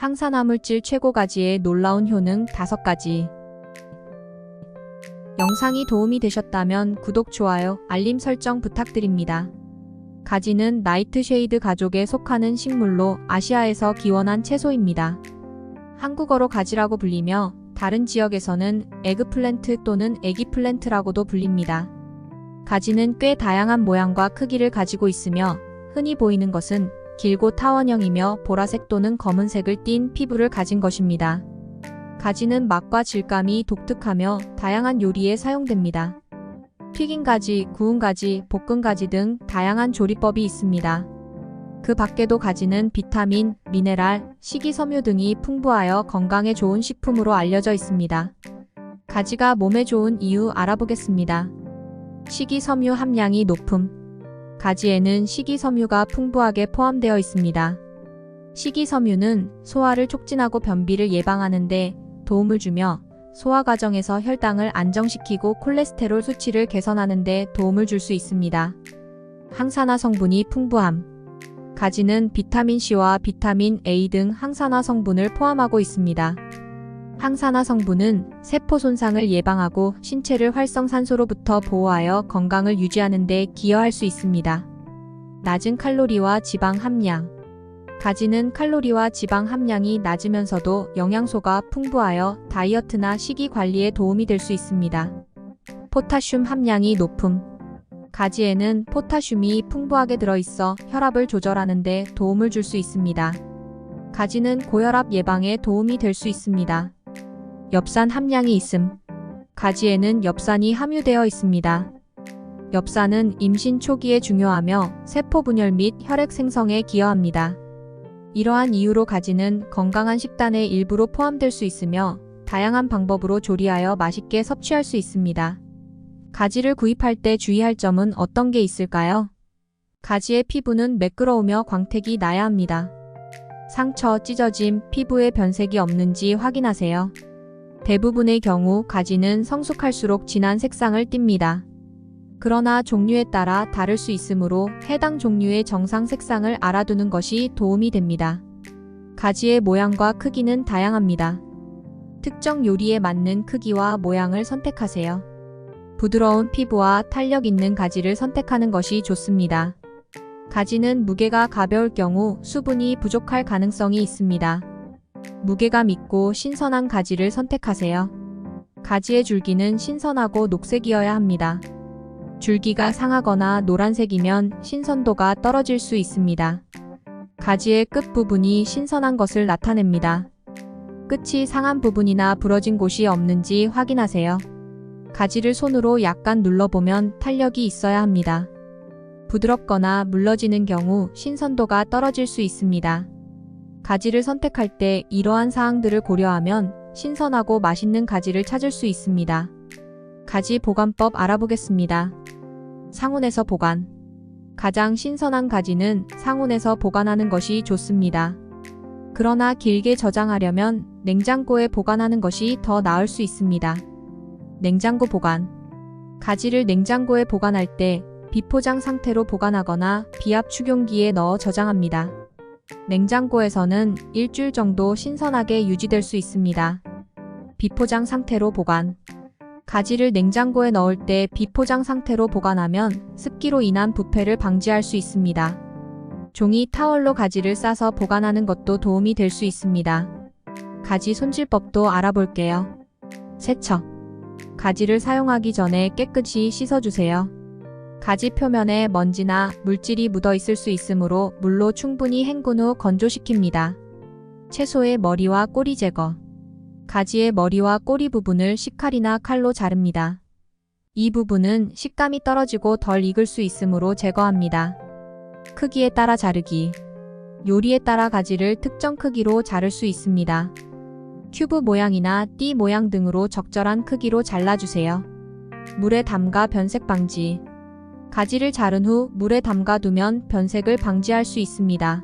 항산화물질 최고가지의 놀라운 효능 5가지. 영상이 도움이 되셨다면 구독, 좋아요, 알림 설정 부탁드립니다. 가지는 나이트쉐이드 가족에 속하는 식물로 아시아에서 기원한 채소입니다. 한국어로 가지라고 불리며 다른 지역에서는 에그플랜트 또는 애기플랜트라고도 불립니다. 가지는 꽤 다양한 모양과 크기를 가지고 있으며 흔히 보이는 것은 길고 타원형이며 보라색 또는 검은색을 띤 피부를 가진 것입니다. 가지는 맛과 질감이 독특하며 다양한 요리에 사용됩니다. 튀긴 가지, 구운 가지, 볶은 가지 등 다양한 조리법이 있습니다. 그 밖에도 가지는 비타민, 미네랄, 식이섬유 등이 풍부하여 건강에 좋은 식품으로 알려져 있습니다. 가지가 몸에 좋은 이유 알아보겠습니다. 식이섬유 함량이 높음. 가지에는 식이섬유가 풍부하게 포함되어 있습니다. 식이섬유는 소화를 촉진하고 변비를 예방하는 데 도움을 주며 소화 과정에서 혈당을 안정시키고 콜레스테롤 수치를 개선하는 데 도움을 줄 수 있습니다. 항산화 성분이 풍부함. 가지는 비타민C와 비타민 A 등 항산화 성분을 포함하고 있습니다. 항산화 성분은 세포 손상을 예방하고 신체를 활성산소로부터 보호하여 건강을 유지하는 데 기여할 수 있습니다. 낮은 칼로리와 지방 함량. 가지는 칼로리와 지방 함량이 낮으면서도 영양소가 풍부하여 다이어트나 식이 관리에 도움이 될 수 있습니다. 포타슘 함량이 높음. 가지에는 포타슘이 풍부하게 들어있어 혈압을 조절하는 데 도움을 줄 수 있습니다. 가지는 고혈압 예방에 도움이 될 수 있습니다. 엽산 함량이 있음. 가지에는 엽산이 함유되어 있습니다. 엽산은 임신 초기에 중요하며 세포 분열 및 혈액 생성에 기여합니다. 이러한 이유로 가지는 건강한 식단의 일부로 포함될 수 있으며 다양한 방법으로 조리하여 맛있게 섭취할 수 있습니다. 가지를 구입할 때 주의할 점은 어떤 게 있을까요? 가지의 피부는 매끄러우며 광택이 나야 합니다. 상처, 찢어짐, 피부에 변색이 없는지 확인하세요. 대부분의 경우 가지는 성숙할수록 진한 색상을 띱니다. 그러나 종류에 따라 다를 수 있으므로 해당 종류의 정상 색상을 알아두는 것이 도움이 됩니다. 가지의 모양과 크기는 다양합니다. 특정 요리에 맞는 크기와 모양을 선택하세요. 부드러운 피부와 탄력 있는 가지를 선택하는 것이 좋습니다. 가지는 무게가 가벼울 경우 수분이 부족할 가능성이 있습니다. 무게감 있고 신선한 가지를 선택하세요. 가지의 줄기는 신선하고 녹색이어야 합니다. 줄기가 상하거나 노란색이면 신선도가 떨어질 수 있습니다. 가지의 끝부분이 신선한 것을 나타냅니다. 끝이 상한 부분이나 부러진 곳이 없는지 확인하세요. 가지를 손으로 약간 눌러보면 탄력이 있어야 합니다. 부드럽거나 물러지는 경우 신선도가 떨어질 수 있습니다. 가지를 선택할 때 이러한 사항들을 고려하면 신선하고 맛있는 가지를 찾을 수 있습니다. 가지 보관법 알아보겠습니다. 상온에서 보관. 가장 신선한 가지는 상온에서 보관하는 것이 좋습니다. 그러나 길게 저장하려면 냉장고에 보관하는 것이 더 나을 수 있습니다. 냉장고 보관. 가지를 냉장고에 보관할 때 비포장 상태로 보관하거나 비압 축용기에 넣어 저장합니다. 냉장고에서는 일주일 정도 신선하게 유지될 수 있습니다. 비포장 상태로 보관. 가지를 냉장고에 넣을 때 비포장 상태로 보관하면 습기로 인한 부패를 방지할 수 있습니다. 종이 타월로 가지를 싸서 보관하는 것도 도움이 될 수 있습니다. 가지 손질법도 알아볼게요. 세척. 가지를 사용하기 전에 깨끗이 씻어주세요. 가지 표면에 먼지나 물질이 묻어 있을 수 있으므로 물로 충분히 헹군 후 건조시킵니다. 채소의 머리와 꼬리 제거. 가지의 머리와 꼬리 부분을 식칼이나 칼로 자릅니다. 이 부분은 식감이 떨어지고 덜 익을 수 있으므로 제거합니다. 크기에 따라 자르기. 요리에 따라 가지를 특정 크기로 자를 수 있습니다. 큐브 모양이나 띠 모양 등으로 적절한 크기로 잘라주세요. 물에 담가 변색 방지. 가지를 자른 후 물에 담가두면 변색을 방지할 수 있습니다.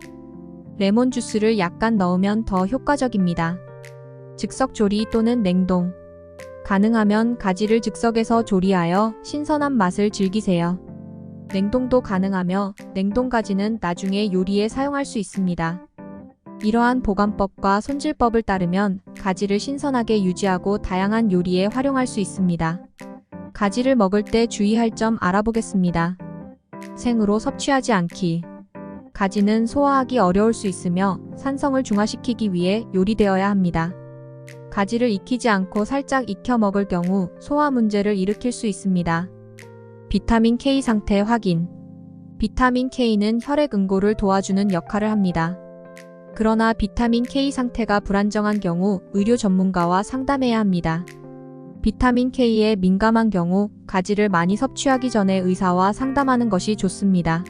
레몬 주스를 약간 넣으면 더 효과적입니다. 즉석 조리 또는 냉동. 가능하면 가지를 즉석에서 조리하여 신선한 맛을 즐기세요. 냉동도 가능하며 냉동 가지는 나중에 요리에 사용할 수 있습니다. 이러한 보관법과 손질법을 따르면 가지를 신선하게 유지하고 다양한 요리에 활용할 수 있습니다. 가지를 먹을 때 주의할 점 알아보겠습니다. 생으로 섭취하지 않기. 가지는 소화하기 어려울 수 있으며 산성을 중화시키기 위해 요리되어야 합니다. 가지를 익히지 않고 살짝 익혀 먹을 경우 소화 문제를 일으킬 수 있습니다. 비타민 K 상태 확인. 비타민 K는 혈액 응고를 도와주는 역할을 합니다. 그러나 비타민 K 상태가 불안정한 경우 의료 전문가와 상담해야 합니다. 비타민 K에 민감한 경우 가지를 많이 섭취하기 전에 의사와 상담하는 것이 좋습니다.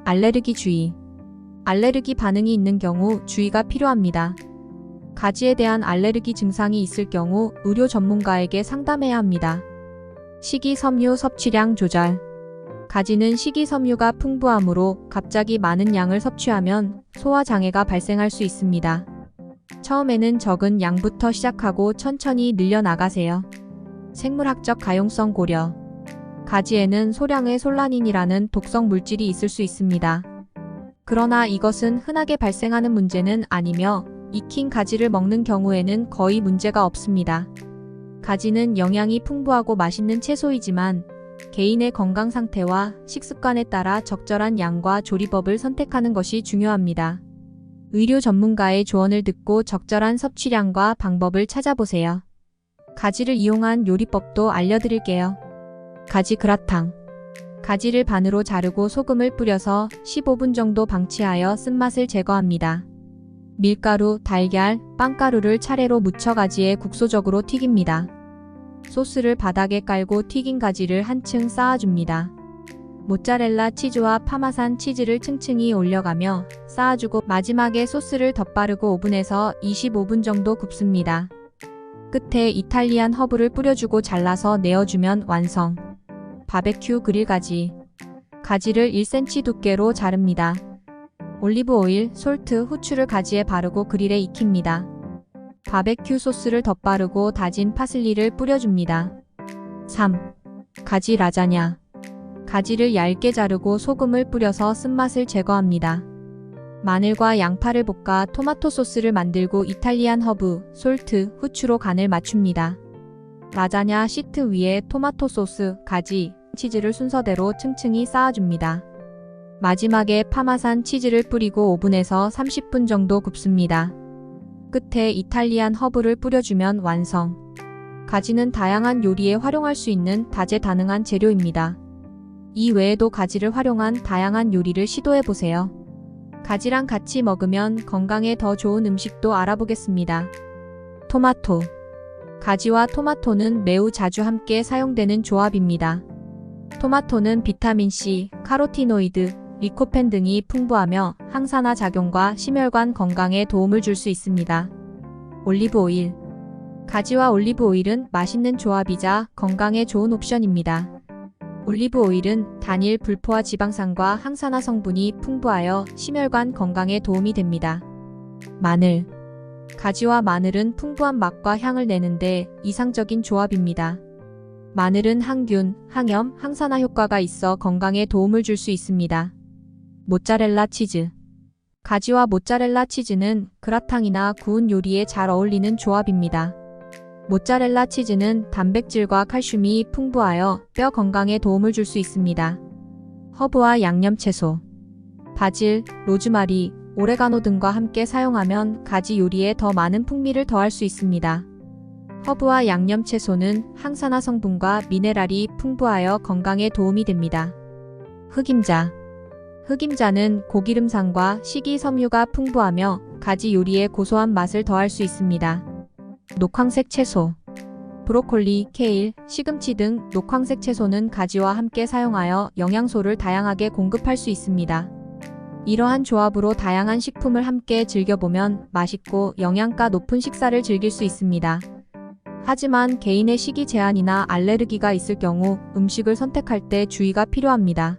알레르기 주의. 알레르기 반응이 있는 경우 주의가 필요합니다. 가지에 대한 알레르기 증상이 있을 경우 의료 전문가에게 상담해야 합니다. 식이섬유 섭취량 조절. 가지는 식이섬유가 풍부하므로 갑자기 많은 양을 섭취하면 소화장애가 발생할 수 있습니다. 처음에는 적은 양부터 시작하고 천천히 늘려나가세요. 생물학적 가용성 고려. 가지에는 소량의 솔라닌이라는 독성 물질이 있을 수 있습니다. 그러나 이것은 흔하게 발생하는 문제는 아니며 익힌 가지를 먹는 경우에는 거의 문제가 없습니다. 가지는 영양이 풍부하고 맛있는 채소이지만 개인의 건강 상태와 식습관에 따라 적절한 양과 조리법을 선택하는 것이 중요합니다. 의료 전문가의 조언을 듣고 적절한 섭취량과 방법을 찾아보세요. 가지를 이용한 요리법도 알려드릴게요. 가지 그라탕. 가지를 반으로 자르고 소금을 뿌려서 15분 정도 방치하여 쓴맛을 제거합니다. 밀가루, 달걀, 빵가루를 차례로 묻혀 가지에 국소적으로 튀깁니다. 소스를 바닥에 깔고 튀긴 가지를 한층 쌓아줍니다. 모짜렐라 치즈와 파마산 치즈를 층층이 올려가며 쌓아주고 마지막에 소스를 덧바르고 오븐에서 25분 정도 굽습니다. 끝에 이탈리안 허브를 뿌려주고 잘라서 내어주면 완성. 바베큐 그릴 가지. 가지를 1cm 두께로 자릅니다. 올리브 오일, 솔트, 후추를 가지에 바르고 그릴에 익힙니다. 바베큐 소스를 덧바르고 다진 파슬리를 뿌려줍니다. 3. 가지 라자냐. 가지를 얇게 자르고 소금을 뿌려서 쓴맛을 제거합니다. 마늘과 양파를 볶아 토마토 소스를 만들고 이탈리안 허브, 솔트, 후추로 간을 맞춥니다. 라자냐 시트 위에 토마토 소스, 가지, 치즈를 순서대로 층층이 쌓아줍니다. 마지막에 파마산 치즈를 뿌리고 오븐에서 30분 정도 굽습니다. 끝에 이탈리안 허브를 뿌려주면 완성. 가지는 다양한 요리에 활용할 수 있는 다재다능한 재료입니다. 이 외에도 가지를 활용한 다양한 요리를 시도해보세요. 가지랑 같이 먹으면 건강에 더 좋은 음식도 알아보겠습니다. 토마토. 가지와 토마토는 매우 자주 함께 사용되는 조합입니다. 토마토는 비타민C, 카로티노이드, 리코펜 등이 풍부하며 항산화 작용과 심혈관 건강에 도움을 줄 수 있습니다. 올리브 오일. 가지와 올리브 오일은 맛있는 조합이자 건강에 좋은 옵션입니다. 올리브 오일은 단일 불포화 지방산과 항산화 성분이 풍부하여 심혈관 건강에 도움이 됩니다. 마늘. 가지와 마늘은 풍부한 맛과 향을 내는데 이상적인 조합입니다. 마늘은 항균, 항염, 항산화 효과가 있어 건강에 도움을 줄 수 있습니다. 모짜렐라 치즈. 가지와 모짜렐라 치즈는 그라탕이나 구운 요리에 잘 어울리는 조합입니다. 모짜렐라 치즈는 단백질과 칼슘이 풍부하여 뼈 건강에 도움을 줄 수 있습니다. 허브와 양념 채소. 바질, 로즈마리, 오레가노 등과 함께 사용하면 가지 요리에 더 많은 풍미를 더할 수 있습니다. 허브와 양념 채소는 항산화 성분과 미네랄이 풍부하여 건강에 도움이 됩니다. 흑임자. 흑임자는 고기름산과 식이섬유가 풍부하며 가지 요리에 고소한 맛을 더할 수 있습니다. 녹황색 채소. 브로콜리, 케일, 시금치 등 녹황색 채소는 가지와 함께 사용하여 영양소를 다양하게 공급할 수 있습니다. 이러한 조합으로 다양한 식품을 함께 즐겨보면 맛있고 영양가 높은 식사를 즐길 수 있습니다. 하지만 개인의 식이 제한이나 알레르기가 있을 경우 음식을 선택할 때 주의가 필요합니다.